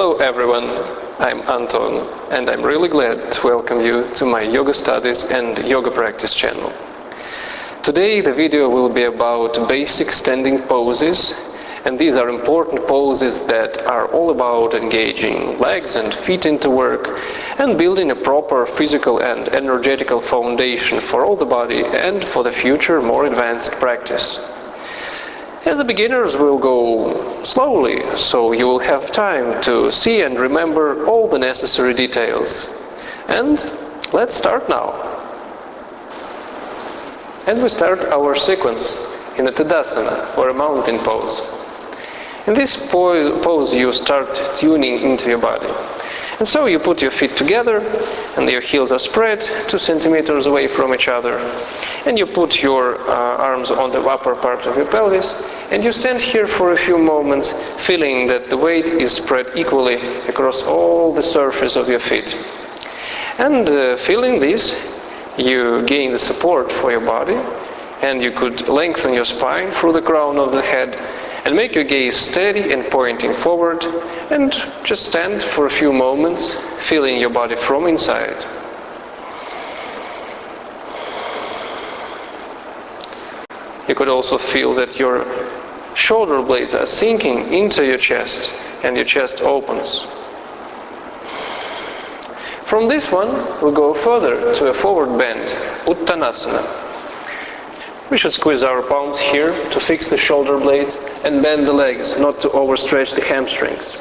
Hello everyone, I'm Anton and I'm really glad to welcome you to my yoga studies and yoga practice channel. Today the video will be about basic standing poses, and these are important poses that are all about engaging legs and feet into work and building a proper physical and energetical foundation for all the body and for the future more advanced practice. As a beginners, we'll go slowly, so you will have time to see and remember all the necessary details. And let's start now. And we start our sequence in a Tadasana, or a mountain pose. In this pose you start tuning into your body. And so you put your feet together, and your heels are spread 2 centimeters away from each other. And you put your arms on the upper part of your pelvis, and you stand here for a few moments, feeling that the weight is spread equally across all the surface of your feet. And feeling this, you gain the support for your body, and you could lengthen your spine through the crown of the head, and make your gaze steady and pointing forward, and just stand for a few moments, feeling your body from inside. You could also feel that your shoulder blades are sinking into your chest, and your chest opens. From this one, we go further to a forward bend, Uttanasana. We should squeeze our palms here to fix the shoulder blades and bend the legs, not to overstretch the hamstrings.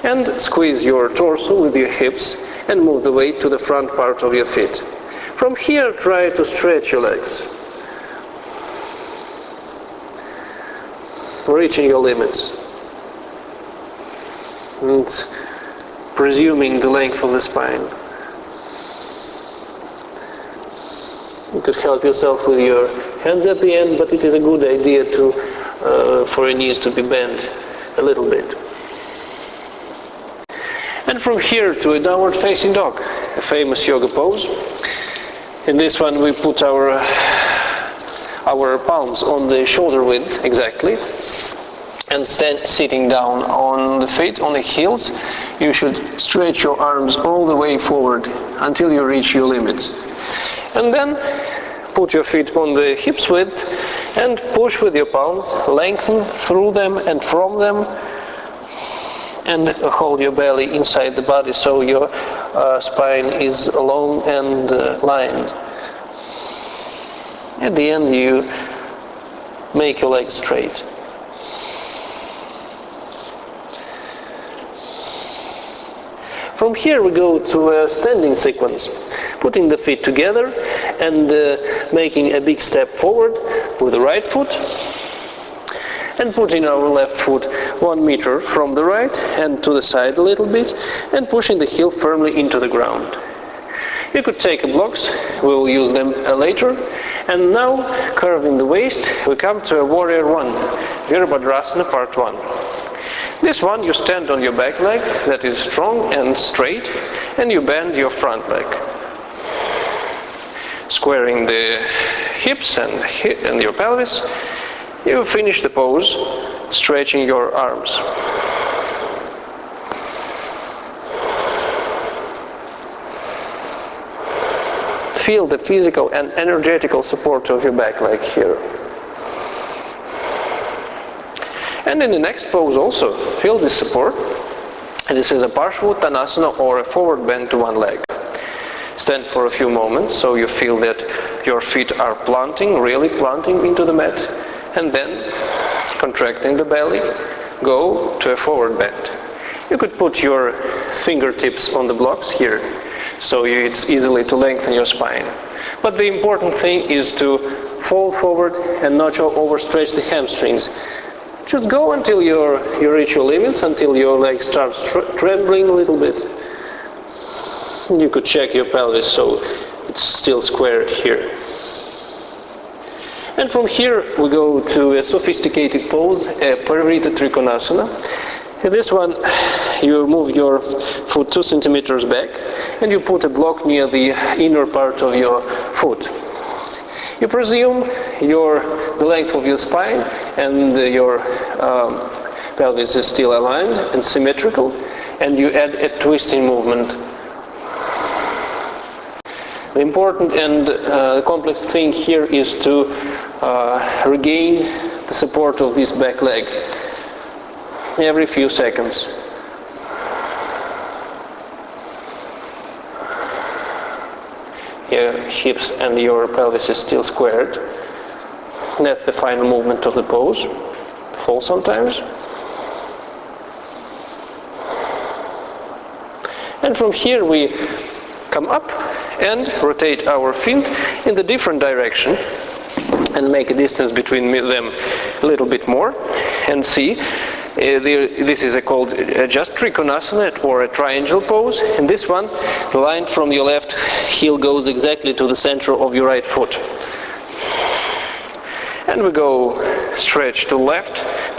And squeeze your torso with your hips and move the weight to the front part of your feet. From here, try to stretch your legs, reaching your limits and presuming the length of the spine. You could help yourself with your hands at the end, but it is a good idea for your knees to be bent a little bit. And from here to a downward facing dog, a famous yoga pose. In this one we put our palms on the shoulder width exactly, and sitting down on the feet, on the heels. You should stretch your arms all the way forward until you reach your limits. And then put your feet on the hips width and push with your palms, lengthen through them and from them, and hold your belly inside the body so your spine is long and lined. At the end you make your legs straight. From here we go to a standing sequence, putting the feet together and making a big step forward with the right foot, and putting our left foot 1 meter from the right and to the side a little bit, and pushing the heel firmly into the ground. You could take blocks, we will use them later. And now, curving the waist, we come to a Warrior 1, Virabhadrasana Part 1. This one, you stand on your back leg, that is strong and straight, and you bend your front leg, squaring the hips and your pelvis. You finish the pose, stretching your arms. Feel the physical and energetical support of your back leg here. And in the next pose also, feel this support. And this is a Parshvottanasana, or a forward bend to one leg. Stand for a few moments so you feel that your feet are planting, really planting into the mat. And then, contracting the belly, go to a forward bend. You could put your fingertips on the blocks here, so it's easily to lengthen your spine. But the important thing is to fall forward and not overstretch the hamstrings. Just go until you reach your limits, until your leg starts trembling a little bit. You could check your pelvis so it's still square here. And from here we go to a sophisticated pose, a Parivrtta Trikonasana. In this one you move your foot 2 centimeters back and you put a block near the inner part of your foot. You presume the length of your spine and your pelvis is still aligned and symmetrical, and you add a twisting movement. The important and complex thing here is to regain the support of this back leg every few seconds. Your hips and your pelvis is still squared. That's the final movement of the pose. Fall sometimes. And from here we come up and rotate our feet in the different direction and make a distance between them a little bit more, and see this is called just Trikonasana or a triangle pose. In this one, the line from your left heel goes exactly to the center of your right foot. And we go stretch to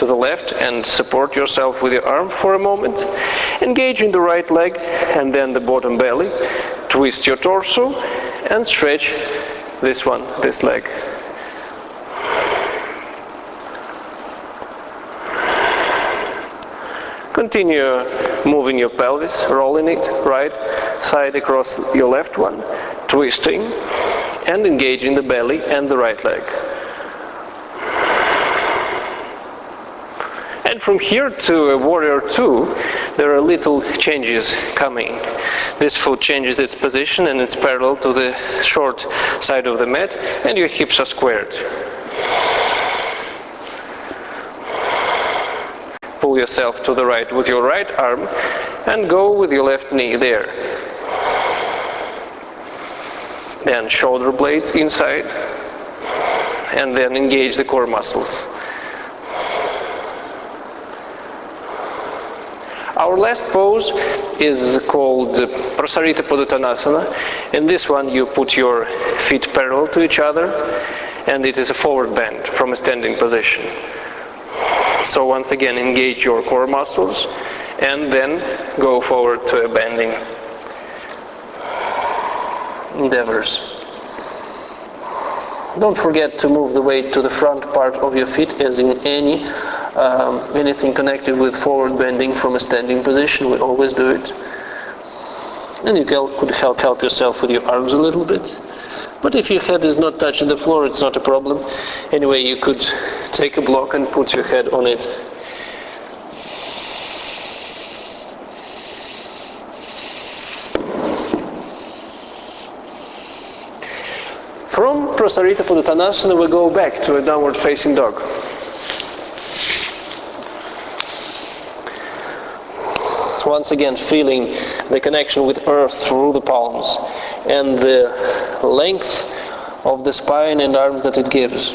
the left and support yourself with your arm for a moment. Engage in the right leg and then the bottom belly. Twist your torso and stretch this leg. Continue moving your pelvis, rolling it right side across your left one, twisting and engaging the belly and the right leg. And from here to a warrior two, there are little changes coming. This foot changes its position and it's parallel to the short side of the mat, and your hips are squared. Pull yourself to the right with your right arm and go with your left knee there. Then shoulder blades inside and then engage the core muscles. Our last pose is called Prasarita Padottanasana. In this one you put your feet parallel to each other and it is a forward bend from a standing position. So once again engage your core muscles and then go forward to a bending endeavors. Don't forget to move the weight to the front part of your feet, as in anything connected with forward bending from a standing position. We always do it. And you could help yourself with your arms a little bit. But if your head is not touching the floor, it's not a problem. Anyway, you could take a block and put your head on it. From Prasarita Padottanasana we go back to a downward facing dog. Once again feeling the connection with earth through the palms and the length of the spine and arms that it gives.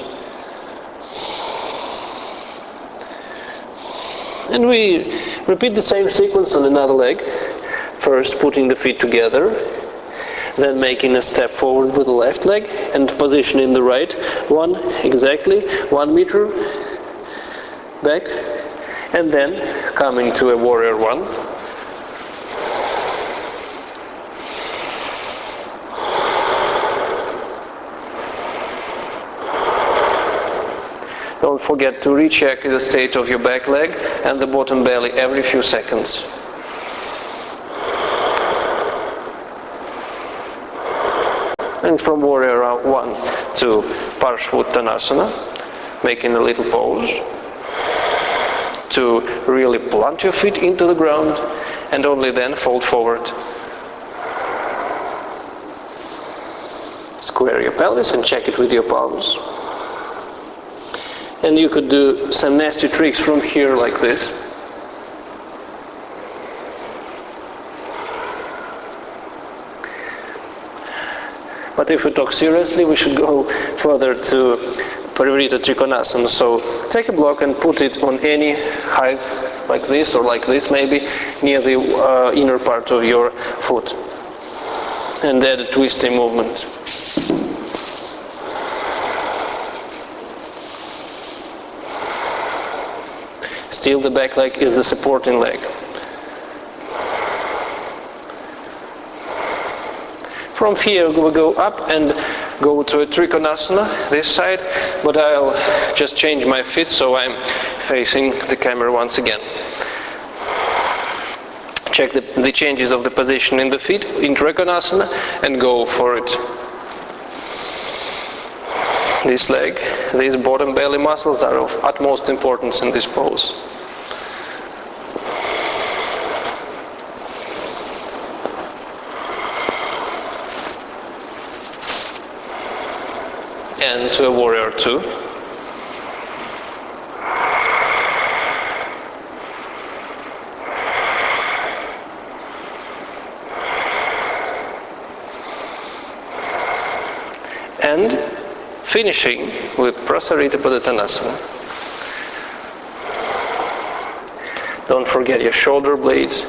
And we repeat the same sequence on another leg. First putting the feet together, then making a step forward with the left leg and positioning the right one exactly 1 meter back, and then coming to a warrior one. Don't forget to recheck the state of your back leg and the bottom belly every few seconds. And from warrior one to Parshvottanasana, making a little pose to really plant your feet into the ground and only then fold forward. Square your pelvis and check it with your palms. And you could do some nasty tricks from here like this. But if we talk seriously, we should go further to Parivrita Trikonasana. So take a block and put it on any height, like this or like this maybe, near the inner part of your foot. And add a twisting movement. Still the back leg is the supporting leg. From here we go up and go to a Trikonasana, this side, but I'll just change my feet so I'm facing the camera once again. Check the changes of the position in the feet in Trikonasana and go for it. This leg, these bottom belly muscles are of utmost importance in this pose. And to a warrior two. And finishing with Prasarita Padottanasana. Don't forget your shoulder blades,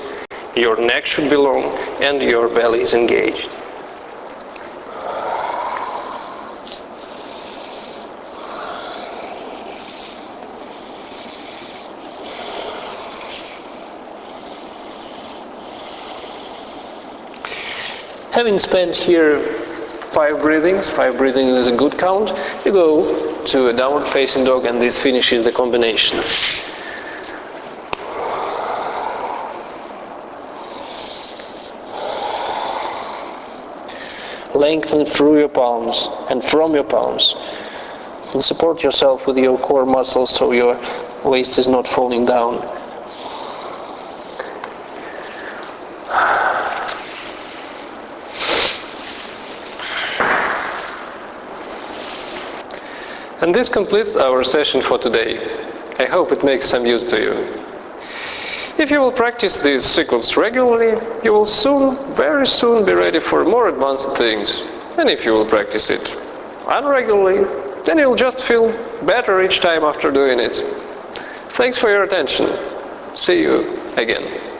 your neck should be long, and your belly is engaged. Having spent here 5 breathings is a good count, you go to a downward facing dog and this finishes the combination. Lengthen through your palms and from your palms. And support yourself with your core muscles so your waist is not falling down. And this completes our session for today. I hope it makes some use to you. If you will practice this sequence regularly, you will very soon be ready for more advanced things. And if you will practice it unregularly, then you'll just feel better each time after doing it. Thanks for your attention. See you again.